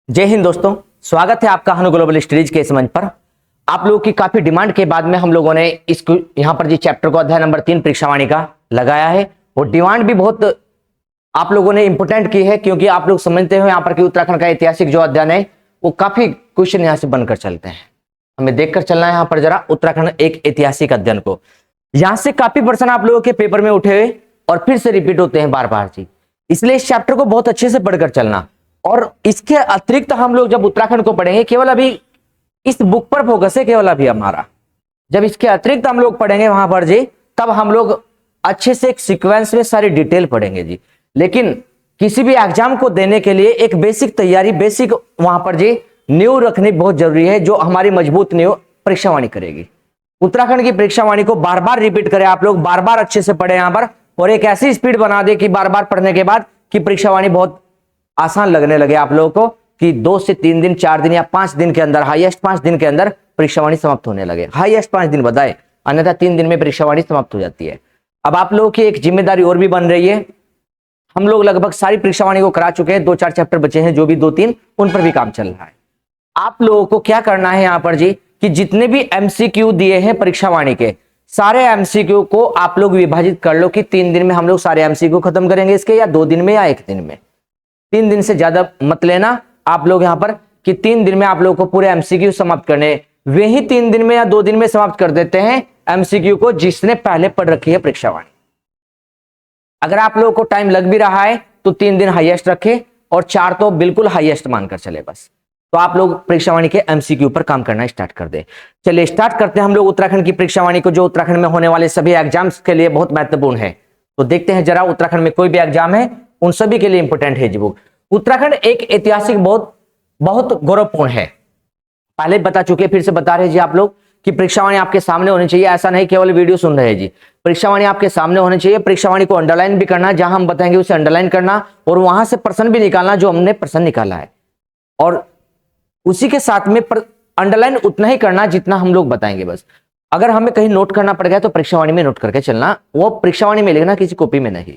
जय हिंद दोस्तों, स्वागत है आपका हनु ग्लोबल स्टडीज के इस मंच पर। आप लोगों की काफी डिमांड के बाद में हम लोगों ने इसको यहाँ पर जी चैप्टर को अध्याय नंबर 3 परीक्षावाणी का लगाया है। और डिमांड भी बहुत आप लोगों ने इंपोर्टेंट की है, क्योंकि आप लोग समझते हो यहाँ पर कि उत्तराखंड का ऐतिहासिक जो अध्ययन है वो काफी क्वेश्चन यहाँ से बनकर चलते हैं। हमें देखकर चलना है यहाँ पर जरा उत्तराखंड एक ऐतिहासिक अध्ययन को। यहाँ से काफी प्रश्न आप लोगों के पेपर में उठे हुए और फिर से रिपीट होते हैं बार बार जी, इसलिए इस चैप्टर को बहुत अच्छे से पढ़कर चलना। और इसके अतिरिक्त हम लोग जब उत्तराखंड को पढ़ेंगे, केवल अभी इस बुक पर फोकस है केवल अभी हमारा, जब इसके अतिरिक्त हम लोग पढ़ेंगे वहां पर जी, तब हम लोग अच्छे से एक सीक्वेंस में सारी डिटेल पढ़ेंगे जी। लेकिन किसी भी एग्जाम को देने के लिए एक बेसिक तैयारी, बेसिक वहां पर जी नींव रखनी बहुत जरूरी है, जो हमारी मजबूत नींव परीक्षावाणी करेगी। उत्तराखंड की परीक्षावाणी को बार बार रिपीट करें आप लोग, बार बार अच्छे से पढ़े यहाँ पर, और एक ऐसी स्पीड बना दे कि बार बार पढ़ने के बाद कि परीक्षावाणी बहुत आसान लगने लगे आप लोगों को, कि 2 से 3 दिन, 4 दिन या 5 दिन के अंदर, हाईएस्ट 5 दिन के अंदर परीक्षावाणी समाप्त होने लगे। हाईएस्ट 5 दिन बताए, अन्यथा 3 दिन में परीक्षावाणी समाप्त हो जाती है। अब आप लोगों की एक जिम्मेदारी और भी बन रही है। हम लोग लगभग सारी परीक्षावाणी को करा चुके हैं, 2-4 चैप्टर बचे हैं, जो भी 2-3 उन पर भी काम चल रहा है। आप लोगों को क्या करना है यहाँ पर जी, कि जितने भी एमसीक्यू दिए हैं परीक्षावाणी के, सारे एमसीक्यू को आप लोग विभाजित कर लो कि 3 दिन में हम लोग सारे एमसीक्यू खत्म करेंगे इसके, या 2 दिन में या 1 दिन में। 3 दिन से ज्यादा मत लेना आप लोग यहाँ पर, कि 3 दिन में आप लोगों को पूरे एमसीक्यू समाप्त करने। वे ही 3 दिन में या 2 दिन में समाप्त कर देते हैं एमसीक्यू को जिसने पहले पढ़ रखी है परीक्षावाणी। अगर आप लोगों को टाइम लग भी रहा है तो 3 दिन हाईएस्ट रखे और 4 तो बिल्कुल हाईएस्ट मानकर चले बस। तो आप लोग परीक्षावाणी के एमसीक्यू पर काम करना स्टार्ट कर दे। चलिए स्टार्ट करते हैं हम लोग उत्तराखंड की परीक्षावाणी को, जो उत्तराखंड में होने वाले सभी एग्जाम्स के लिए बहुत महत्वपूर्ण है। तो देखते हैं जरा, उत्तराखंड में कोई भी एग्जाम है उन सभी के लिए इंपोर्टेंट है जी बुक। उत्तराखंड एक ऐतिहासिक बहुत गौरवपूर्ण है, पहले बता चुके, फिर से बता रहे जी आप लोग कि परीक्षावाणी आपके सामने होनी चाहिए। ऐसा नहीं केवल वीडियो सुन रहे जी, परीक्षावाणी आपके सामने होनी चाहिए। परीक्षावाणी को अंडरलाइन भी करना, जहां हम बताएंगे उसे अंडरलाइन करना, और वहां से प्रश्न भी निकालना जो हमने प्रश्न निकाला है, और उसी के साथ में अंडरलाइन उतना ही करना जितना हम लोग बताएंगे बस। अगर हमें कहीं नोट करना पड़ गया तो परीक्षावाणी में नोट करके चलना, वो परीक्षावाणी में लिखना, किसी कॉपी में नहीं।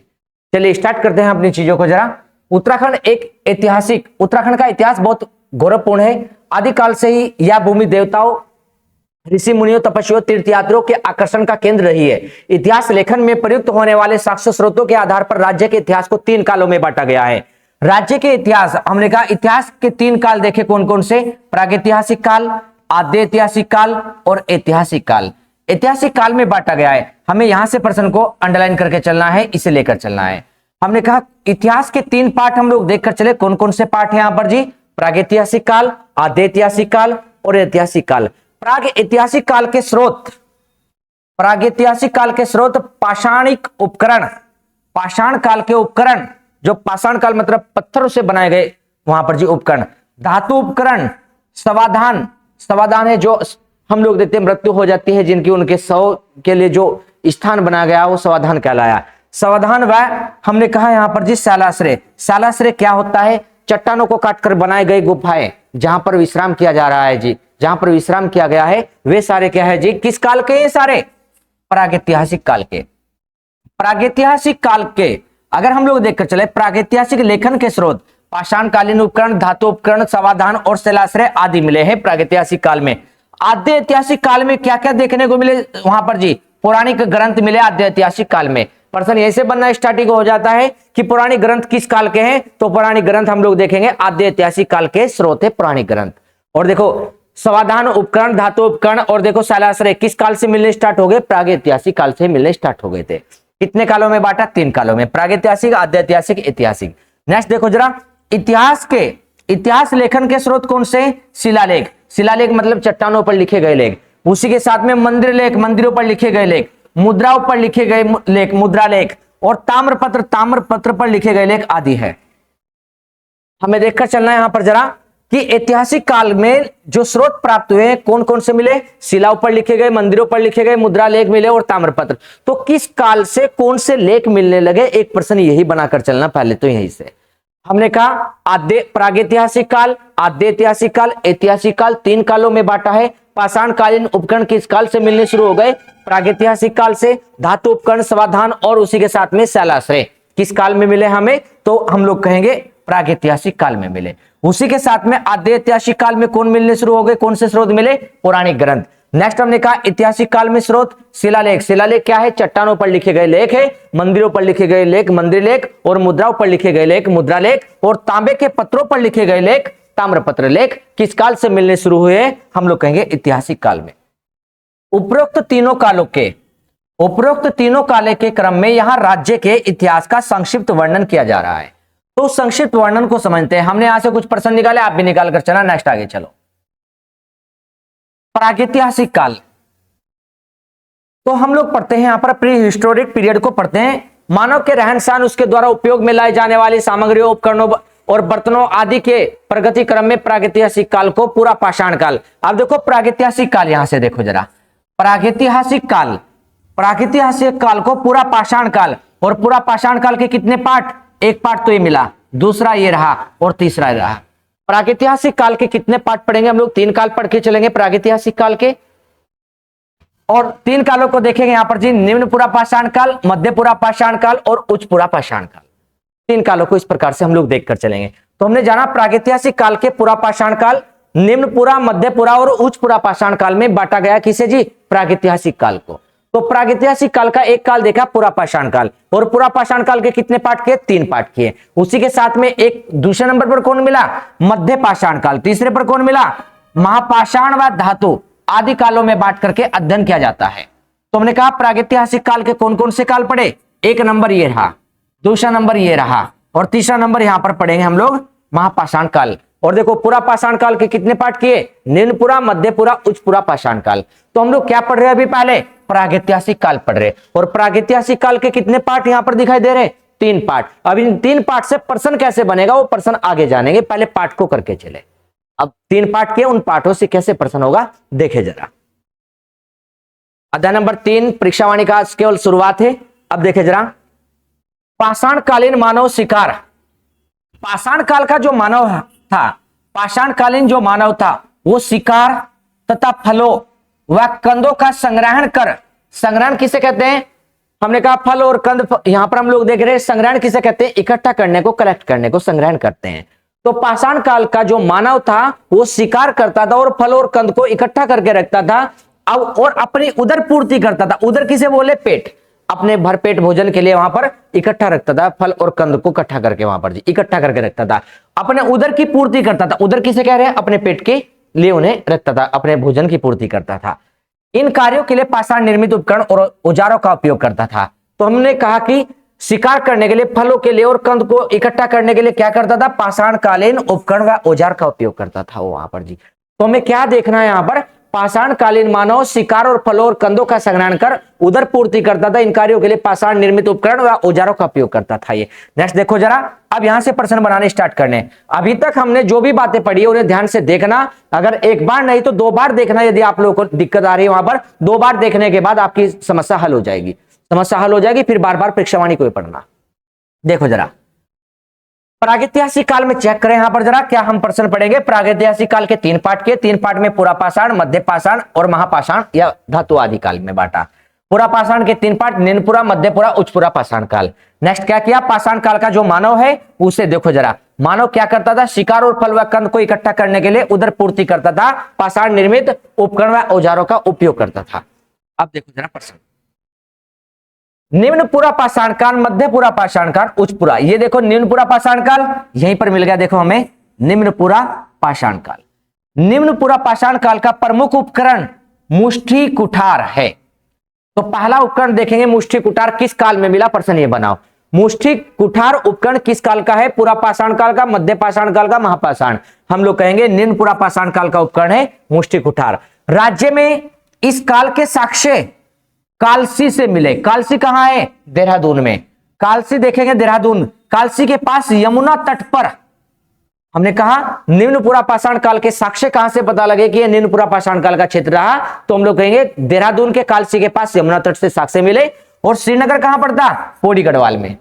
चलिए स्टार्ट करते हैं अपनी चीजों को जरा। उत्तराखंड एक ऐतिहासिक, उत्तराखंड का इतिहास बहुत गौरवपूर्ण है। आदिकाल से ही यह भूमि देवताओं, ऋषि मुनियों, तपस्वियों, तीर्थयात्रियों के आकर्षण का केंद्र रही है। इतिहास लेखन में प्रयुक्त होने वाले साक्ष्य स्रोतों के आधार पर राज्य के इतिहास को 3 कालों में बांटा गया है। राज्य के इतिहास, हमने कहा इतिहास के 3 काल देखे कौन कौन से, प्रागैतिहासिक काल, आद्य ऐतिहासिक काल और ऐतिहासिक काल। ऐतिहासिक काल में बांटा गया है। हमें यहां से प्रश्न को अंडरलाइन करके चलना है, इसे लेकर चलना है। हमने कहा इतिहास के 3 पार्ट हम लोग देखकर चले, कौन कौन से पार्ट है यहाँ पर जी, प्रागैतिहासिक काल, आद्य ऐतिहासिक काल और ऐतिहासिक काल। प्रागैतिहासिक काल के स्रोत, प्रागैतिहासिक काल के स्रोत पाषाणिक उपकरण, पाषाण काल के उपकरण, जो पाषाण काल मतलब पत्थरों से बनाए गए वहां पर जी उपकरण, धातु उपकरण, समाधान, समाधान है जो हम लोग देखते हैं मृत्यु हो जाती है जिनकी, उनके शव के लिए जो स्थान बनाया गया वो समाधान कहलाया। समाधान व हमने कहा यहाँ पर जी शैलाश्रय। शैलाश्रय क्या होता है, चट्टानों को काटकर बनाए गए गुफाएं जहां पर विश्राम किया जा रहा है जी, जहां पर विश्राम किया गया है, वे सारे क्या है जी, किस काल के, ये सारे प्रागैतिहासिक काल के। प्रागैतिहासिक काल के अगर हम लोग देखकर चले, प्रागैतिहासिक लेखन के स्रोत पाषाणकालीन उपकरण, धातु उपकरण, समाधान और शैलाश्रय आदि मिले हैं प्रागैतिहासिक काल में। आद्य ऐतिहासिक काल में क्या क्या देखने को मिले वहां पर जी, पौराणिक ग्रंथ मिले आद्य ऐतिहासिक काल में। प्रश्न यहीं से बनना स्टार्टिंग हो जाता है कि पौराणिक ग्रंथ किस काल के हैं, तो पौराणिक ग्रंथ हम लोग देखेंगे आद्य ऐतिहासिक काल के स्रोत है पौराणिक ग्रंथ। और देखो समाधान, उपकरण, धातु उपकरण और देखो शैलाश्रय किस काल से मिलने स्टार्ट हो गए, प्रागैतिहासिक काल से मिलने स्टार्ट हो गए थे। कितने कालों में बांटा, 3 कालों में, प्रागैतिहासिक, आद्य ऐतिहासिक, ऐतिहासिक। नेक्स्ट देखो जरा, इतिहास के, इतिहास लेखन के स्रोत कौन से, शिलालेख, शिलालेख मतलब चट्टानों पर लिखे गए लेख, उसी के साथ में मंदिर लेख, मंदिरों पर लिखे गए लेख, मुद्राओं पर लिखे गए लेख, मुद्रा लेख, और ताम्रपत्र, ताम्रपत्र पर लिखे गए लेख आदि है। हमें देखकर चलना है यहां पर जरा कि ऐतिहासिक काल में जो स्रोत प्राप्त हुए कौन कौन से मिले, शिलाओं पर लिखे गए, मंदिरों पर लिखे गए, मुद्रा लेख मिले और ताम्रपत्र। तो किस काल से कौन से लेख मिलने लगे, एक प्रश्न यही बनाकर चलना पहले तो यहीं से। हमने कहा आद्य प्रागैतिहासिक काल, आद्य ऐतिहासिक काल, ऐतिहासिक काल 3 कालों में बांटा है। पाषाणकालीन उपकरण किस काल से मिलने शुरू हो गए, प्रागैतिहासिक काल से। धातु उपकरण, समाधान और उसी के साथ में शैलाश्रय किस काल में मिले हमें, तो हम लोग कहेंगे प्रागैतिहासिक काल में मिले। उसी के साथ में आद्य ऐतिहासिक काल में कौन मिलने शुरू हो गए, कौन से स्रोत मिले, पौराणिक ग्रंथ। नेक्स्ट हमने कहा ऐतिहासिक काल में स्रोत शिलालेख। शिलालेख क्या है, चट्टानों पर लिखे गए लेख है, मंदिरों पर लिखे गए लेख मंदिर लेख, और मुद्राओं पर लिखे गए लेख मुद्रा लेख, और तांबे के पत्रों पर लिखे गए लेख ताम्रपत्र लेख किस काल से मिलने शुरू हुए, हम लोग कहेंगे ऐतिहासिक काल में। उपरोक्त तीनों काले के क्रम में यहां राज्य के इतिहास का संक्षिप्त वर्णन किया जा रहा है। तो संक्षिप्त वर्णन को समझते हैं। हमने यहां से कुछ प्रश्न निकाले, आप भी निकाल कर चला। नेक्स्ट आगे चलो। प्रागैतिहासिक काल, तो हम लोग पढ़ते हैं यहां पर प्री हिस्टोरिक पीरियड को पढ़ते हैं। मानव के रहन सहन, उसके द्वारा उपयोग में लाई जाने वाली सामग्रियों, उपकरणों और बर्तनों आदि के प्रगति क्रम में प्रागैतिहासिक काल को पूरा पाषाण काल। अब देखो प्रागैतिहासिक काल, यहां से देखो जरा, प्रागैतिहासिक काल को पूरा पाषाण काल, और पूरा पाषाण काल के कितने पार्ट, एक पार्ट तो ये मिला, दूसरा ये रहा, और तीसरा रहा। प्रागैतिहासिक काल के कितने पार्ट पढ़ेंगे हम लोग, 3 काल पढ़ के चलेंगे प्रागैतिहासिक काल के, और 3 कालों को देखेंगे यहां पर जी, निम्न पूरा पाषाण काल, मध्य पूरा पाषाण काल और उच्च पूरा पाषाण काल। 3 कालों को इस प्रकार से हम लोग देखकर चलेंगे। तो हमने जाना प्रागैतिहासिक काल के पूरा पाषाण काल, निम्न पूरा, मध्य पूरा और उच्च पूरा पाषाण काल में बांटा गया किसे जी, प्रागैतिहासिक काल को। तो प्रागैतिहासिक काल का एक काल देखा पूरा पाषाण काल, और पूरा पाषाण काल के कितने पार्ट किए, 3 पार्ट किए। उसी के साथ में एक दूसरे नंबर पर कौन मिला, मध्य पाषाण काल। तीसरे पर कौन मिला, महापाषाण व धातु आदि कालों में बांट करके अध्ययन किया जाता है। तो हमने कहा प्रागैतिहासिक काल के कौन कौन से काल पढ़े, एक नंबर ये रहा, दूसरा नंबर ये रहा, और तीसरा नंबर यहां पर पढ़ेंगे हम लोग महापाषाण काल। और देखो पूरा पाषाण काल के कितने पार्ट किए, निम्न पूरा, मध्य पूरा, उच्च पूरा पाषाण काल। तो हम लोग क्या पढ़ रहे हैं अभी, पहले प्रागैतिहासिक काल पढ़ रहे, और प्रागैतिहासिक काल के कितने पार्ट यहां पर दिखाई दे रहे, 3 पार्ट। अब इन 3 पार्ट से प्रश्न कैसे बनेगा, वो प्रश्न आगे जानेंगे, पहले पार्ट को करके चले। अब 3 पार्ट के, उन पार्टों से कैसे प्रश्न होगा देखे जरा। अध्याय नंबर 3 परीक्षावाणी का केवल शुरुआत है। अब देखे जरा, पाषाण कालीन मानव शिकार। पाषाण काल का जो मानव था, पाषाण कालीन जो मानव था, वो शिकार तथा फलों व कंदों का संग्रहण कर, संग्रहण किसे कहते हैं, हमने कहा फल और कंद, यहां पर हम लोग देख रहे हैं संग्रहण किसे कहते हैं, इकट्ठा करने को, कलेक्ट करने को संग्रहण करते हैं। तो पाषाण काल का जो मानव था वो शिकार करता था और फल और कंद को इकट्ठा करके रखता था, अब और अपनी उदर पूर्ति करता था। उदर किसे बोले, पेट, अपने भरपेट भोजन के लिए वहां पर इकट्ठा रखता था, फल और कंद को इकट्ठा करके वहां पर इकट्ठा करके रखता था, अपने उदर की पूर्ति करता था। उदर किसे कह रहे हैं, अपने पेट के लिए उन्हें रखता था, अपने भोजन की पूर्ति करता था। इन कार्यों के लिए पाषाण निर्मित उपकरण और औजारों का उपयोग करता था। तो हमने कहा कि शिकार करने के लिए, फलों के लिए और कंद को इकट्ठा करने के लिए क्या करता था, पाषाण कालीन उपकरण व औजार का उपयोग करता था वो वहां पर जी। तो हमें क्या देखना है यहां पर, पाषाण कालीन मानव शिकार और फलों और कंदों का संग्रहण कर उदर पूर्ति करता था। इन कार्यों के लिए पाषाण निर्मित उपकरण व औजारों का उपयोग करता था ये। नेक्स्ट देखो जरा, अब यहां से प्रश्न बनाने स्टार्ट करने। अभी तक हमने जो भी बातें पढ़ी है उन्हें ध्यान से देखना, अगर एक बार नहीं तो 2 बार देखना। यदि आप लोगों को दिक्कत आ रही है वहां पर, 2 बार देखने के बाद आपकी समस्या हल हो जाएगी, समस्या हल हो जाएगी, फिर बार बार परीक्षावाणी को पढ़ना। देखो जरा, प्रागैतिहासिक काल में चेक करें यहां पर जरा, क्या हम प्रश्न पढ़ेंगे। प्रागैतिहासिक काल के 3 पार्ट के, 3 पार्ट में पूरा पाषाण, मध्य पाषाण और महापाषाण या धातु आदि काल में बांटा। पूरा पाषाण के 3 पार्ट, निम्न पूरा, मध्य पूरा, उच्च पूरा पाषाण काल। नेक्स्ट क्या किया, पाषाण काल का जो मानव है उसे देखो जरा, मानव क्या करता था, शिकार और फल व कंद को इकट्ठा करने के लिए उदर पूर्ति करता था, पाषाण निर्मित उपकरण व औजारों का उपयोग करता था। अब देखो जरा प्रश्न, निम्न पूरा पाषाण काल, मध्य पूरा पाषाण काल, उच्च पूरा। ये देखो निम्न पूरा पाषाण काल यहीं पर मिल गया, देखो हमें निम्न पूरा पाषाण काल। निम्न पूरा पाषाण काल का प्रमुख उपकरण मुष्टि कुठार है। तो पहला उपकरण देखेंगे मुष्टि कुठार किस काल में मिला, प्रश्न ये बनाओ। मुष्टि कुठार उपकरण किस काल का है, पूरा पाषाण काल का, मध्य पाषाण काल का, महापाषाण। हम लोग कहेंगे निम्न पूरा पाषाण काल का उपकरण है मुष्टि कुठार। राज्य में इस काल के साक्ष्य कालसी से मिले। कालसी कहां है, देहरादून में। कालसी देखेंगे देहरादून, कालसी के पास यमुना तट पर। हमने कहा निम्न पूरा पाषाण काल के साक्ष्य कहां से पता लगे कि यह निम्न पूरा पाषाण काल का क्षेत्र रहा, तो हम लोग कहेंगे देहरादून के कालसी के पास यमुना तट से साक्ष्य मिले। और श्रीनगर कहां पड़ता, पौड़ी गढ़वाल में।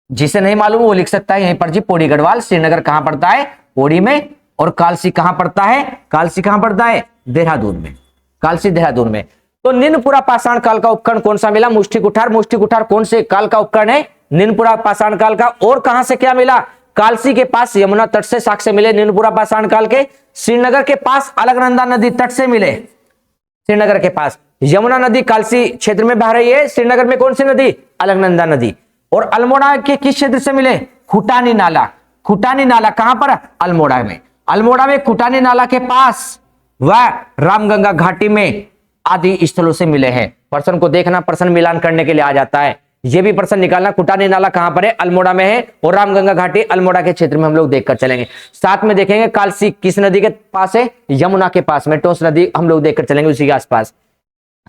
जिसे नहीं मालूम वो लिख सकता है यहीं पर जी, पौड़ी गढ़वाल। श्रीनगर कहां पड़ता है, पौड़ी में। और कालसी कहां पड़ता है, कालसी कहां पड़ता है, देहरादून में। कालसी देहरादून में। तो निम्न पूरा पाषाण काल का उपकरण कौन सा मिला, मुष्टि कुठार। मुष्टि कुठार कौन से काल का उपकरण है, निम्न पूरा पाषाण काल का। और कहां से क्या मिला, कालसी के पास यमुना तट से साक्ष्य मिले नीलपुरा पाषाण काल के। श्रीनगर के पास अलकनंदा नदी तट से मिले, श्रीनगर के पास यमुना नदी कालसी क्षेत्र में बह रही है, श्रीनगर में कौन सी नदी, अलकनंदा नदी। और अल्मोड़ा के किस क्षेत्र से मिले, खुटानी नाला। खुटानी नाला कहां पर, अल्मोड़ा में। अल्मोड़ा में खुटानी नाला के पास वह रामगंगा घाटी में आदि स्थलों से मिले हैं। प्रश्न को देखना, प्रश्न मिलान करने के लिए आ जाता है, ये भी प्रश्न निकालना। खुटानी नाला कहां पर है, अल्मोड़ा में है, और रामगंगा घाटी अल्मोड़ा के क्षेत्र में हम लोग देखकर चलेंगे। साथ में देखेंगे कालसी किस नदी के पास है, यमुना के पास में, टोंस नदी हम लोग देखकर चलेंगे उसी के आसपास।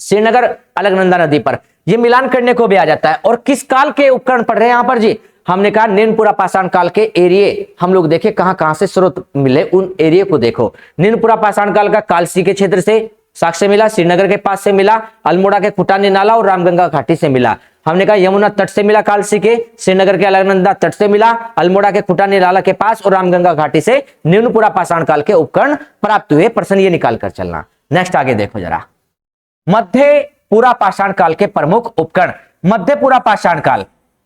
श्रीनगर अलकनंदा नदी पर, यह मिलान करने को भी आ जाता है। और किस काल के उपकरण पढ़ रहे हैं यहां पर जी, हमने कहा नीलपुरा पाषाण काल के एरिये हम लोग देखे कहां कहां से स्रोत मिले, उन एरिया को देखो। नीलपुरा पाषाण काल का कालसी के क्षेत्र से साक्ष्य मिला, श्रीनगर के पास से मिला, अल्मोड़ा के खुटानी नाला और रामगंगा घाटी से मिला। हमने कहा यमुना तट से मिला कालसी के, श्रीनगर के अलकनंदा तट से मिला, अल्मोड़ा के खुटानी नाला के पास और रामगंगा घाटी से नीलपुरा पाषाण काल के उपकरण प्राप्त हुए। प्रश्न ये निकाल कर चलना। नेक्स्ट आगे देखो जरा, मध्यपुरा पाषाण काल के प्रमुख उपकरण। मध्यपुरा पाषाण काल,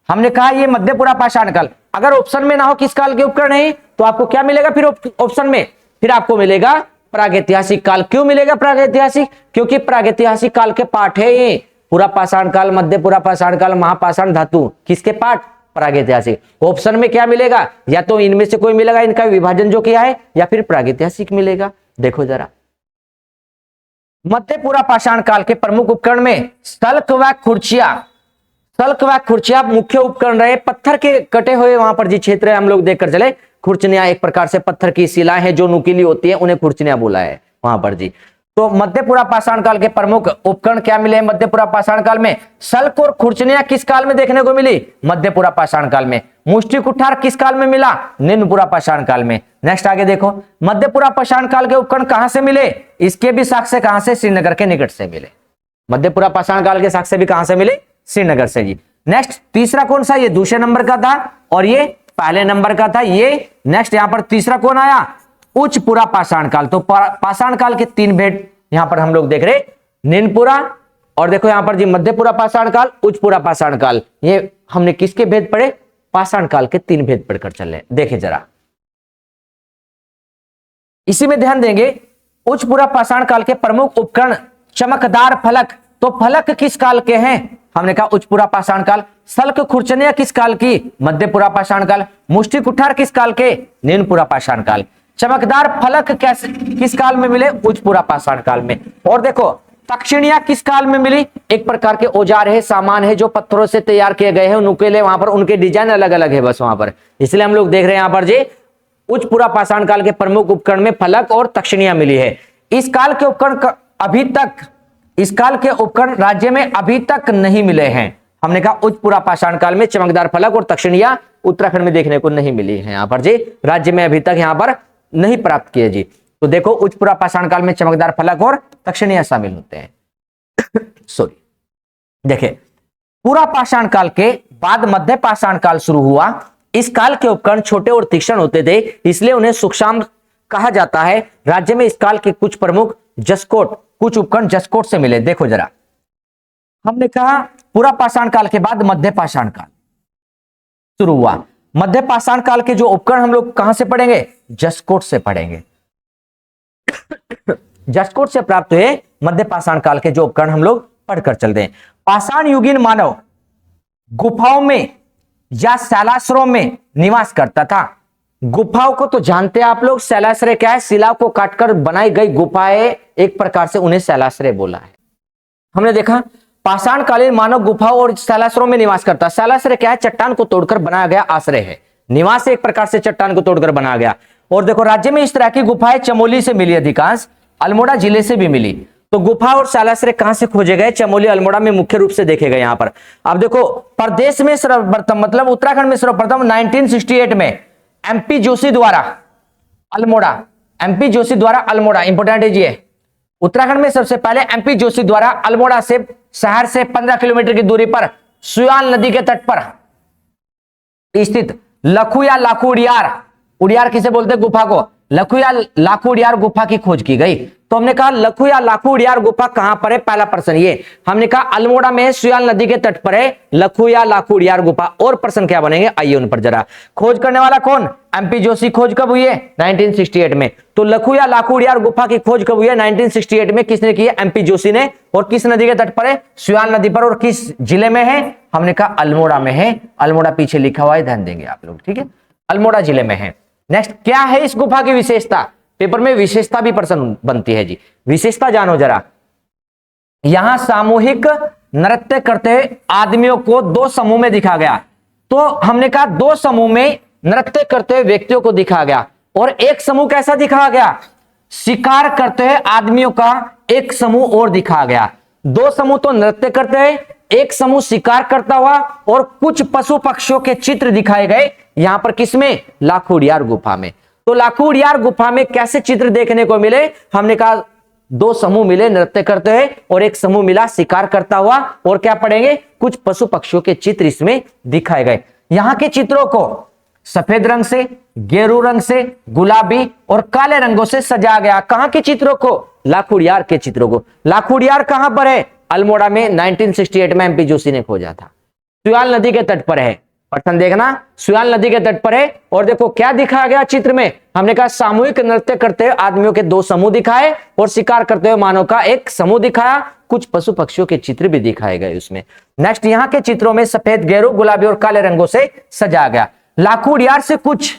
हमने कहा ये मध्यपुरा पाषाण काल, अगर ऑप्शन में ना हो किस काल के उपकरण है तो आपको क्या मिलेगा फिर ऑप्शन में, फिर आपको मिलेगा प्रागैतिहासिक काल। क्यों मिलेगा प्रागैतिहासिक, क्योंकि प्रागैतिहासिक काल के पाठ है ये, पुरा पाषाण काल, मध्यपुरा पाषाण काल, महापाषाण धातु, किसके पाठ, प्रागैतिहासिक। ऑप्शन में क्या मिलेगा, या तो इनमें से कोई मिलेगा, इनका विभाजन जो किया है, या फिर प्रागैतिहासिक मिलेगा। देखो जरा, मध्यपुरा पाषाण काल के प्रमुख उपकरण में सल्क व खुर्चिया, सल्क व खुर्चिया मुख्य उपकरण रहे। पत्थर के कटे हुए वहां पर जी क्षेत्र है, हम लोग देखकर चले। खुर्चनिया एक प्रकार से पत्थर की शिलाएं हैं जो नुकीली होती है, उन्हें खुर्चनिया बोला है वहां पर जी। तो मध्यपुरा पाषाण काल के प्रमुख उपकरण क्या मिले हैं मध्यपुरा पाषाण काल में, सल्क और खुर्चनिया किस काल में देखने को मिली, मध्यपुरा पाषाण काल में। मुष्टि कुठार किस काल में मिला, निम्नपुरा पाषाण काल में। नेक्स्ट आगे देखो, मध्यपुरा पाषाण काल के उपकरण कहां से मिले, इसके भी साक्ष्य कहां से, श्रीनगर के निकट से मिले। मध्यपुरा पाषाण काल के साक्ष्य भी कहां से मिले, श्रीनगर से जी। नेक्स्ट तीसरा कौन सा, ये दूसरे नंबर का था और ये पहले नंबर का था ये। नेक्स्ट यहां पर तीसरा कौन आया, उच्चपुरा पाषाण काल। तो पाषाण काल के तीन भेद यहां पर हम लोग देख रहे, निम्नपुरा और देखो यहां पर जी मध्यपुरा पाषाण काल, उच्चपुरा पाषाण काल। ये हमने किसके भेद पढ़े, पाषाण काल के तीन भेद पढ़कर चले। देखे जरा, इसी में ध्यान देंगे, उच्चपुरा पाषाण काल के प्रमुख उपकरण चमकदार फलक। तो फलक किस काल के हैं, हमने कहा उच्चपुरा पाषाण काल। सल्क खुर्चनिया किस काल की, मध्यपुरा पाषाण काल। मुष्टि कुठार किस काल के, निम्नपुरा पाषाण काल। चमकदार फलक कैसे किस काल में मिले, उच्चपुरा पाषाण काल में। और देखो तक्षिणिया किस काल में मिली, एक प्रकार के औजार है, सामान है जो पत्थरों से तैयार किए गए हैं, नुकीले, वहां पर उनके डिजाइन अलग अलग है बस वहां पर, इसलिए हम लोग देख रहे हैं यहां पर जी उच्चपुरा पाषाण काल के प्रमुख उपकरण में फलक और तक्षिणिया मिली है। इस काल के उपकरण अभी तक, इस काल के उपकरण राज्य में अभी तक नहीं मिले हैं। हमने कहा उच्चपुरा पाषाण काल में चमकदार फलक और तक्षिणिया उत्तराखंड में देखने को नहीं मिली है, यहां पर जी राज्य में अभी तक यहां पर नहीं प्राप्त किए जी। तो देखो उच्चपुरा पाषाण काल में चमकदार फलक और तक्षिणिया शामिल होते हैं। सॉरी, देखे पूरा पाषाण काल के बाद मध्य पाषाण काल शुरू हुआ। इस काल के उपकरण छोटे और तीक्ष्ण होते थे, इसलिए उन्हें सूक्ष्म कहा जाता है। राज्य में इस काल के कुछ प्रमुख जसकोट, कुछ उपकरण जसकोट से मिले। देखो जरा, हमने कहा पूरा पाषाण काल के बाद मध्य पाषाण काल शुरू हुआ। मध्य पाषाण काल के जो उपकरण हम लोग कहां से पढ़ेंगे, जसकोट से पढ़ेंगे। जसकोट से प्राप्त हुए मध्य पाषाण काल के जो उपकरण हम लोग पढ़कर चलते हैं। पाषाण युगीन मानव गुफाओं में या शैलाश्रयों में निवास करता था। गुफाओं को तो जानते हैं आप लोग, शैलाश्रय क्या है, शिला को काटकर बनाई गई गुफाएं, एक प्रकार से उन्हें शैलाश्रय बोला है। हमने देखा पाषाण कालीन मानव गुफाओं और शैलाश्रयों में निवास करता है। शैलाश्रय क्या है, चट्टान को तोड़कर बनाया गया आश्रय है। निवास एक प्रकार से चट्टान को तोड़कर बनाया गया। और देखो राज्य में इस तरह की गुफाएं चमोली से मिली, अधिकांश अल्मोड़ा जिले से भी मिली। तो गुफा और शैलाश्रय कहां से खोजे गए, चमोली अल्मोड़ा में मुख्य रूप से देखे गए। यहां पर अब देखो प्रदेश में सर्वप्रथम, मतलब उत्तराखंड में सर्वप्रथम 1968 में एमपी जोशी द्वारा अल्मोड़ा, एमपी जोशी द्वारा अल्मोड़ा, इंपोर्टेंट है जी। उत्तराखंड में सबसे पहले एमपी जोशी द्वारा अल्मोड़ा से शहर से 15 किलोमीटर की दूरी पर सुयाल नदी के तट पर स्थित लखू या लाखू उड़ियार, उड़ियार किसे बोलते हैं, गुफा को, लखू या लाखू उडियार गुफा की खोज की गई। तो हमने कहा लखू या लाखू उडियार गुफा कहां पर है, पहला प्रश्न ये हमने कहा अल्मोड़ा में सुयाल नदी के तट पर है लखू या लाखू उडियार गुफा। और प्रश्न क्या बनेंगे, आइए उन पर जरा। खोज करने वाला कौन, एमपी जोशी। खोज कब हुई है, 1968 में। तो लखू या लाखू उडियार गुफा की खोज कब हुई है, 1968 में। किसने की है, एमपी जोशी ने। और किस नदी के तट पर है, सुयाल नदी पर। और किस जिले में है, हमने कहा अल्मोड़ा में है। अल्मोड़ा पीछे लिखा हुआ है, ध्यान देंगे आप लोग, ठीक है, अल्मोड़ा जिले में है। नेक्स्ट, क्या है इस गुफा की विशेषता, पेपर में विशेषता भी प्रश्न बनती है जी। विशेषता जानो जरा। यहां सामूहिक नृत्य करते आदमियों को दो समूह में दिखा गया। तो हमने कहा दो समूह में नृत्य करते हुए व्यक्तियों को दिखा गया। और एक समूह कैसा दिखाया गया, शिकार करते हुए आदमियों का एक समूह और दिखाया गया। दो समूह तो नृत्य करते हैं, एक समूह शिकार करता हुआ, और कुछ पशु पक्षियों के चित्र दिखाए गए यहां पर। किसमें, लाखू उडियार गुफा में। तो लाखू उडियार गुफा में कैसे चित्र देखने को मिले, हमने कहा दो समूह मिले नृत्य करते हुए, और एक समूह मिला शिकार करता हुआ। और क्या पढ़ेंगे, कुछ पशु पक्षियों के चित्र इसमें दिखाए गए। यहां के चित्रों को सफेद रंग से, गेरू रंग से, गुलाबी और काले रंगों से सजाया गया। कहां के चित्रों को, लाखू उडियार के चित्रों को। लाखू उडियार कहां पर है, अल्मोड़ा में। 1968 में एमपी जोशी ने खोजा था। सुयाल नदी के तट पर है, प्रश्न देखना, सुयाल नदी के तट पर है। और देखो क्या दिखाया गया चित्र में, हमने कहा सामूहिक नृत्य करते हुए आदमियों के दो समूह दिखाए, और शिकार करते हुए मानव का एक समूह दिखाया। कुछ पशु पक्षियों के चित्र भी दिखाए गए उसमें। नेक्स्ट, यहां के चित्रों में सफेद, गेरू, गुलाबी और काले रंगों से सजाया गया। लाखू उडियार से कुछ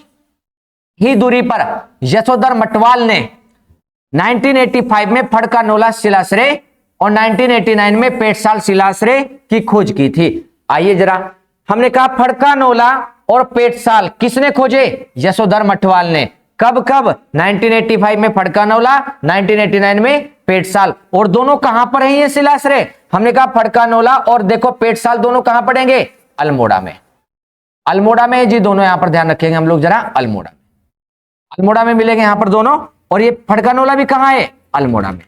ही दूरी पर यशोधर मटवाल ने 1985 में फड़कानोला शिलाश्रय और 1989 में पेटसाल शिलाश्रय की खोज की थी। आइए जरा, हमने कहा फड़कानोला और पेटसाल किसने खोजे, यशोधर मटवाल ने। कब कब, 1985 में फड़कानोला, 1989 में पेटसाल। और दोनों कहां पर है ये शिलाश्रय, हमने कहा फड़कानोला और देखो पेटसाल दोनों कहां पड़ेंगे, अल्मोड़ा में। अल्मोड़ा में जी दोनों, यहां पर ध्यान रखेंगे हम लोग जरा, अल्मोड़ा, अल्मोड़ा में मिलेंगे यहां पर दोनों। और ये फड़कानोला भी कहां है, अल्मोड़ा में,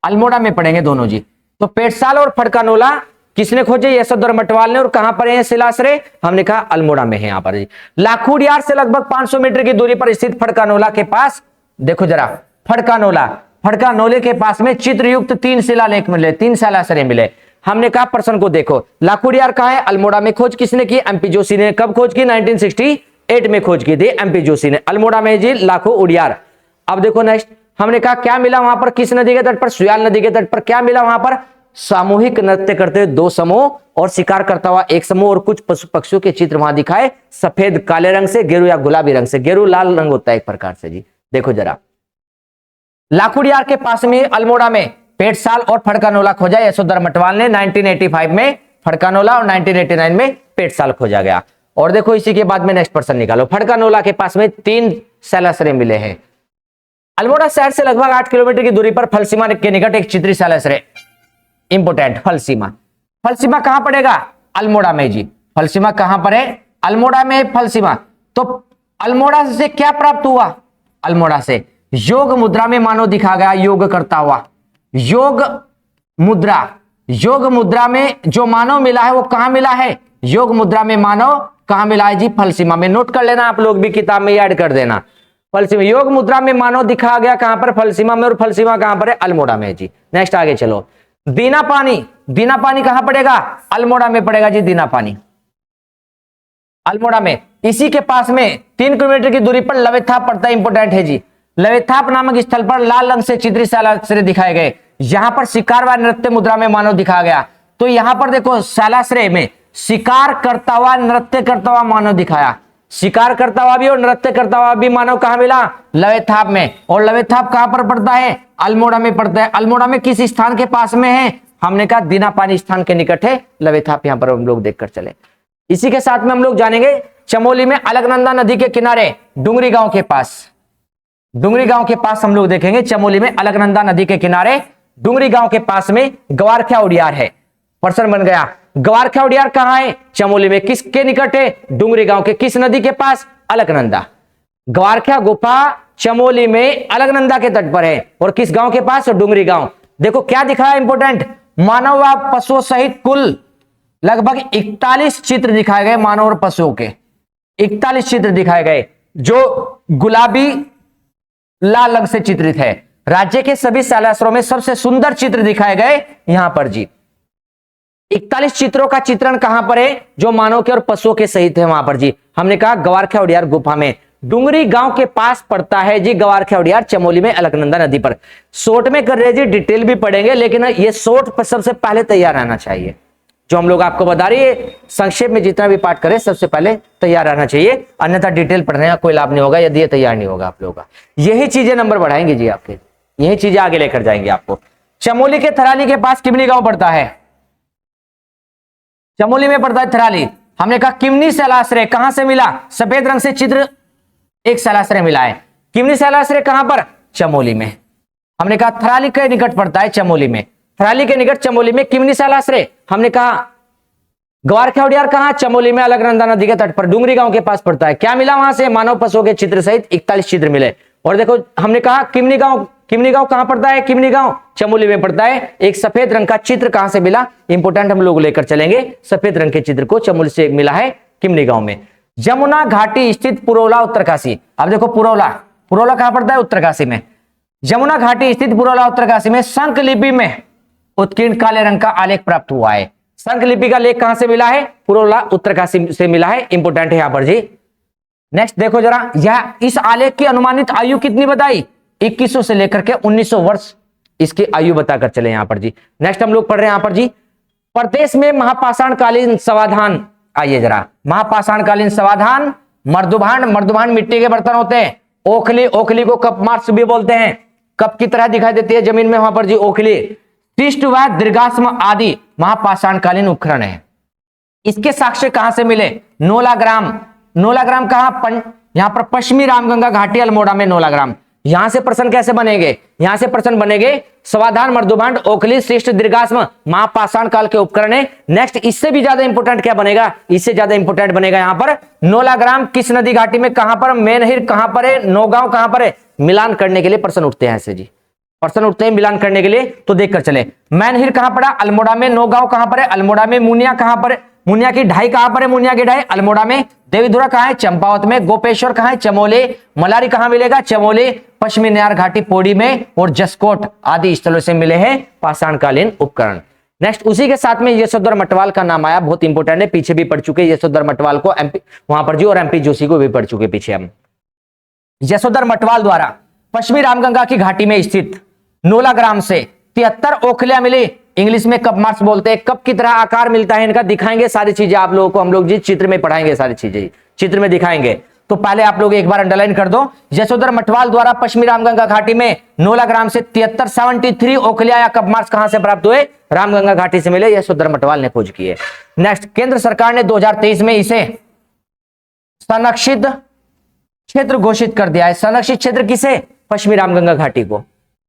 अल्मोड़ा में पड़ेंगे दोनों जी। तो पेटसाल और फड़कानोला किसने खोजे, यशोधर मटवाल ने। और कहां पर है शिलाश्रय, हमने कहा अल्मोड़ा में है यहां पर जी। लाखू उडियार से लगभग 500 मीटर की दूरी पर स्थित फड़कानोला के पास, देखो जरा, फड़कानोला, फड़कानोले के पास में चित्रयुक्त 3 शिलालेख मिले, 3 शिलाश्रय मिले। हमने कहा प्रश्न को देखो, लाखू उडियार कहां है, अल्मोड़ा में। खोज किसने की, एमपी जोशी ने। कब खोज की, 1968 में खोज की थी एमपी जोशी ने। अल्मोड़ा में जी लाखू उडियार। अब देखो नेक्स्ट, हमने कहा क्या मिला वहां पर, किस नदी के तट पर, सुयाल नदी के तट पर। क्या मिला वहां पर, सामूहिक नृत्य करते हुए दो समूह और शिकार करता हुआ एक समूह, और कुछ पशु पक्षियों के चित्र वहां दिखाए, सफेद काले रंग से, गेरू या गुलाबी रंग से। गेरू लाल रंग होता है एक प्रकार से जी। देखो जरा, लाखू उडियार के पास में अल्मोड़ा में पेटसाल और फड़कानोला खोजा यशोधर मटवाल ने। 1985 में फड़कानोला और 1989 में पेटसाल खोजा गया। और देखो इसी के बाद में नेक्स्ट प्रश्न निकालो। फड़कानोला के पास में 3 शिलाश्रय मिले हैं। अल्मोड़ा शहर से लगभग 8 किलोमीटर की दूरी पर फलसीमा के निकट एक चित्री शिलाश्रय, इंपोर्टेंट, फलसीमा। फलसीमा कहां पड़ेगा, अल्मोड़ा में जी। फलसीमा कहां पर है, अल्मोड़ा में फलसीमा। तो अल्मोड़ा से क्या प्राप्त हुआ, अल्मोड़ा से योग मुद्रा में मानव दिखा गया, योग करता हुआ। योग मुद्रा, योग मुद्रा में जो मानव मिला है वो कहां मिला है, योग मुद्रा में मानव कहां मिला है जी, फलसीमा में। नोट कर लेना आप लोग भी, किताब में ऐड कर देना। फलसीमा, योग मुद्रा में मानव दिखा गया कहां पर, फलसीमा में। और फलसीमा कहां पर है, अल्मोड़ा में जी। नेक्स्ट आगे चलो, दीना पानी, दीना पानी कहां पड़ेगा, अल्मोड़ा में पड़ेगा जी। दीना पानी अल्मोड़ा में। इसी के पास में 3 किलोमीटर की दूरी पर लवेथाप पड़ता है, इंपोर्टेंट है जी। लवेथाप नामक स्थल पर लाल रंग से चित्रित शिलाश्रय दिखाए गए। यहां पर शिकार व नृत्य मुद्रा में मानव दिखाया गया। तो यहां पर देखो शिलाश्रय में शिकार करता हुआ, नृत्य करता हुआ मानव दिखाया। शिकार करता हुआ भी और नृत्य करता हुआ भी मानव कहां मिला, लवेथाप में। और लवेथाप कहां पर पड़ता है, अल्मोड़ा में पड़ता है। अल्मोड़ा में किस स्थान के पास में है, हमने कहा दीना पानी स्थान के निकट है लवेथाप। यहां पर हम लोग देखकर चले। इसी के साथ में हम लोग जानेंगे चमोली में अलकनंदा नदी के किनारे डुंगरी गांव के पास, डुंगरी गांव के पास हम लोग देखेंगे चमोली में अलकनंदा नदी के किनारे डुंगरी गांव के पास में गवारख्या उडियार है। प्रश्न बन गया, गवारख्या उडियार कहां है, चमोली में। किसके निकट है, डुंगरी गांव के। किस नदी के पास, अलकनंदा। गवारख्या गुफा चमोली में अलकनंदा के तट पर है। और किस गांव के पास, डुंगरी गांव। देखो क्या दिखाया इंपोर्टेंट, मानव व पशुओं सहित कुल लगभग 41 चित्र दिखाए गए, मानव और पशुओं के 41 चित्र दिखाए गए। जो गुलाबी लाल रंग से चित्रित है। राज्य के सभी शैलाश्रमों में सबसे सुंदर चित्र दिखाए गए यहां पर जी। 41 चित्रों का चित्रण कहां पर है? जो मानव के और पशुओं के सहित है वहां पर जी। हमने कहा गवारखेड़ा उडियार गुफा में, डुंगरी गांव के पास पड़ता है जी गवारखेड़ा उडियार, चमोली में अलकनंदा नदी पर। शॉर्ट में कर रहे जी, डिटेल भी पढ़ेंगे, लेकिन ये शॉर्ट पर सबसे पहले तैयार रहना चाहिए। जो हम लोग आपको बता रही है, संक्षेप में जितना भी पाठ करें सबसे पहले तैयार रहना चाहिए, अन्यथा डिटेल पढ़ने का कोई लाभ नहीं होगा यदि ये तैयार नहीं होगा आप लोगों का। यही चीजें नंबर बढ़ाएंगे जी आपके, यही चीजें आगे लेकर जाएंगे आपको। चमोली के थराली के पास किमनी गांव पड़ता है। चमोली में पड़ता है थराली। हमने कहा किमनी शैलाश्रय कहां से मिला? सफेद रंग से चित्र एक शैलाश्रय मिला है। किमनी शैलाश्रय कहां पर? चमोली में। हमने कहा थराली के निकट पड़ता है चमोली में, थराली के निकट चमोली में किमनी शैलाश्रय। हमने कहा गवारखेड़ा उडियार कहां? चमोली में अलकनंदा नदी के तट पर, डुंगरी गांव के पास पड़ता है। क्या मिला वहां से? मानव पशुओं के चित्र सहित 41 चित्र मिले। और देखो हमने कहा किमनी गांव कहां पड़ता है? किमनी गांव चमोली में पड़ता है। एक सफेद रंग का चित्र कहां से मिला? इंपोर्टेंट हम लोग लेकर चलेंगे, सफेद रंग के चित्र को चमोली से मिला है किमनी गांव में। जमुना घाटी स्थित पुरौला उत्तरकाशी। अब देखो पुरौला कहां पड़ता है? उत्तरकाशी में। जमुना घाटी स्थित पुरौला उत्तरकाशी में शंख लिपि में उत्कीर्ण काले रंग का आलेख प्राप्त हुआ है। शंख लिपि का लेख कहां से मिला है? पुरौला उत्तरकाशी से मिला है। इंपोर्टेंट है यहां पर जी। नेक्स्ट देखो जरा, यह इस आलेख की अनुमानित आयु कितनी बताई? 2100 से लेकर के 1900 वर्ष इसकी आयु बताकर चले यहां पर जी। नेक्स्ट हम लोग पढ़ रहे हैं यहां पर जी, प्रदेश में महापाषाणकालीन समाधान। आइए जरा, महापाषाणकालीन समाधान, मर्दुभांड मिट्टी के बर्तन होते हैं। ओखली को कप मार्क्स भी बोलते हैं, कप की तरह दिखाई देती है जमीन में वहां पर जी ओखली। शिष्ट व दीर्घाश्म आदि महापाषाणकालीन उपकरण है। इसके साक्ष्य कहां से मिले? नोलाग्राम कहां? यहां पर पश्चिमी रामगंगा घाटी अल्मोड़ा में नोलाग्राम। यहां से प्रश्न कैसे बनेंगे? यहां से प्रश्न बनेंगे समाधान, मर्दुभांड, ओखली, शिष्ट, दीर्घाश्म महापाषाण काल के उपकरण है। नेक्स्ट इससे भी ज्यादा इंपोर्टेंट क्या बनेगा? इससे ज्यादा इंपोर्टेंट बनेगा यहां पर नोलाग्राम किस नदी घाटी में, कहां पर? मेनहिर कहां पर है? नौगांव कहां पर है? मिलान करने के लिए प्रश्न उठते हैं ऐसे जी, प्रश्न उठते हैं मिलान करने के लिए, तो देखकर चले। मैनहिर कहां पड़ा? अल्मोड़ा में। नौगांव कहां पर है? अल्मोड़ा में। मुनिया कहां पर है? मुनिया की ढाई कहां पर है? मुनिया की ढाई अल्मोड़ा में। देवीधुरा कहां है? चंपावत में। गोपेश्वर कहां है? चमोली। मलारी कहां मिलेगा? चमोली। पश्चिमी नयार घाटी पौड़ी में। और जसकोट आदि स्थलों से मिले हैं पाषाणकालीन उपकरण। नेक्स्ट उसी के साथ में यशोधर मटवाल का नाम आया, बहुत इंपोर्टेंट है, पीछे भी पढ़ चुके यशोधर मटवाल को, एमपी वहां पर जी, और एमपी जोशी को भी पढ़ चुके पीछे हम। यशोधर मटवाल द्वारा पश्चिमी रामगंगा की घाटी में स्थित नोलाग्राम से 73 ओखलियां मिली। इंग्लिश में कप मार्क्स बोलते हैं। कप की तरह आकार मिलता है इनका, दिखाएंगे सारी चीजें आप लोगों को हम लोग जी, चित्र में पढ़ाएंगे सारी चीजें, चित्र में दिखाएंगे। तो पहले आप लोग एक बार अंडरलाइन कर दो, यशोधर मटवाल द्वारा पश्चिमी रामगंगा घाटी में नोलाग्राम से 73 ओखलियां या कप मार्क्स कहां से प्राप्त हुए? रामगंगा घाटी से मिले, यशोधर मटवाल ने खोज किए। नेक्स्ट केंद्र सरकार ने 2023 में इसे संरक्षित क्षेत्र घोषित कर दिया है। संरक्षित क्षेत्र किसे? पश्चिमी रामगंगा घाटी को,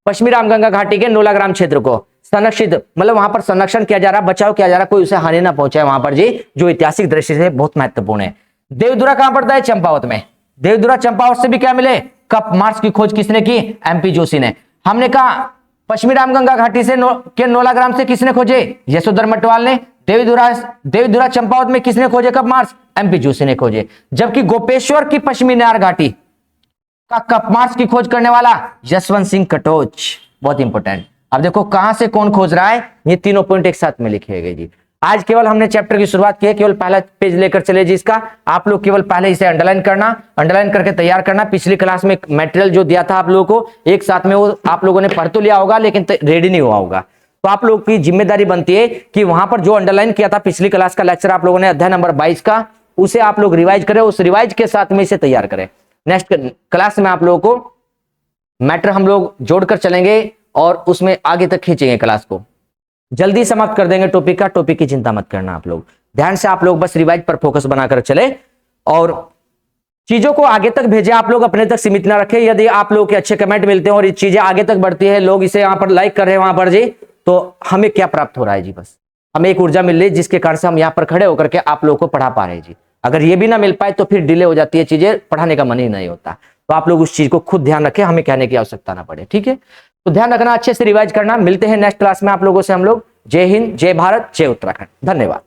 पश्चिमी रामगंगा घाटी के नोलाग्राम क्षेत्र को संरक्षित, मतलब वहां पर संरक्षण किया जा रहा, बचाव किया जा रहा, कोई उसे हानि ना पहुंचाए वहां पर जी, जो ऐतिहासिक दृष्टि से बहुत महत्वपूर्ण है। देवधुरा कहां पड़ता है? चंपावत में। देवधुरा चंपावत से भी क्या मिले? कप मार्क्स की खोज किसने की? एमपी जोशी ने। हमने कहा पश्चिमी रामगंगा घाटी से के नोलाग्राम से किसने खोजे? यशोधर मटवाल ने। देवधुरा चंपावत में किसने खोजे कप मार्क्स? एमपी जोशी ने खोजे। जबकि गोपेश्वर की पश्चिमी नयार घाटी का कप मार्क्स की खोज करने वाला यशवंत सिंह कटोच, बहुत इंपोर्टेंट। अब देखो कहां से कौन खोज रहा है, ये तीनों पॉइंट एक साथ में लिखे गए जी। आज केवल हमने चैप्टर की शुरुआत की है, केवल पहला पेज लेकर चले जी इसका। आप लोग केवल पहले इसे अंडरलाइन करना, अंडरलाइन करके तैयार करना। पिछली क्लास में मटेरियल जो दिया था आप लोगों को एक साथ में, वो आप लोगों ने पढ़ तो लिया होगा लेकिन रेडी नहीं हुआ होगा। तो आप लोग की जिम्मेदारी बनती है कि वहां पर जो अंडरलाइन किया था पिछली क्लास का लेक्चर आप लोगों ने अध्याय नंबर 22 का, उसे आप लोग रिवाइज करें, उस रिवाइज के साथ में इसे तैयार करें। नेक्स्ट क्लास में आप लोगों को मैटर हम लोग जोड़कर चलेंगे और उसमें आगे तक खींचेंगे क्लास को, जल्दी समाप्त कर देंगे टॉपिक का। टॉपिक की चिंता मत करना आप लोग, ध्यान से आप लोग बस रिवाइज पर फोकस बनाकर चले और चीजों को आगे तक भेजे। आप लोग अपने तक सीमित ना रखें। यदि आप लोग के अच्छे कमेंट मिलते हैं और ये चीजें आगे तक बढ़ती है, लोग इसे यहाँ पर लाइक कर रहे हैं वहां पर जी, तो हमें क्या प्राप्त हो रहा है जी? बस हमें एक ऊर्जा मिल रही है जिसके कारण से हम यहाँ पर खड़े होकर के आप लोगों को पढ़ा पा रहे हैं जी। अगर ये भी ना मिल पाए तो फिर डिले हो जाती है, चीजें पढ़ाने का मन ही नहीं होता। तो आप लोग उस चीज को खुद ध्यान रखें, हमें कहने की आवश्यकता ना पड़े, ठीक है? तो ध्यान रखना, अच्छे से रिवाइज करना। मिलते हैं नेक्स्ट क्लास में आप लोगों से हम लोग। जय हिंद, जय भारत, जय उत्तराखंड। धन्यवाद।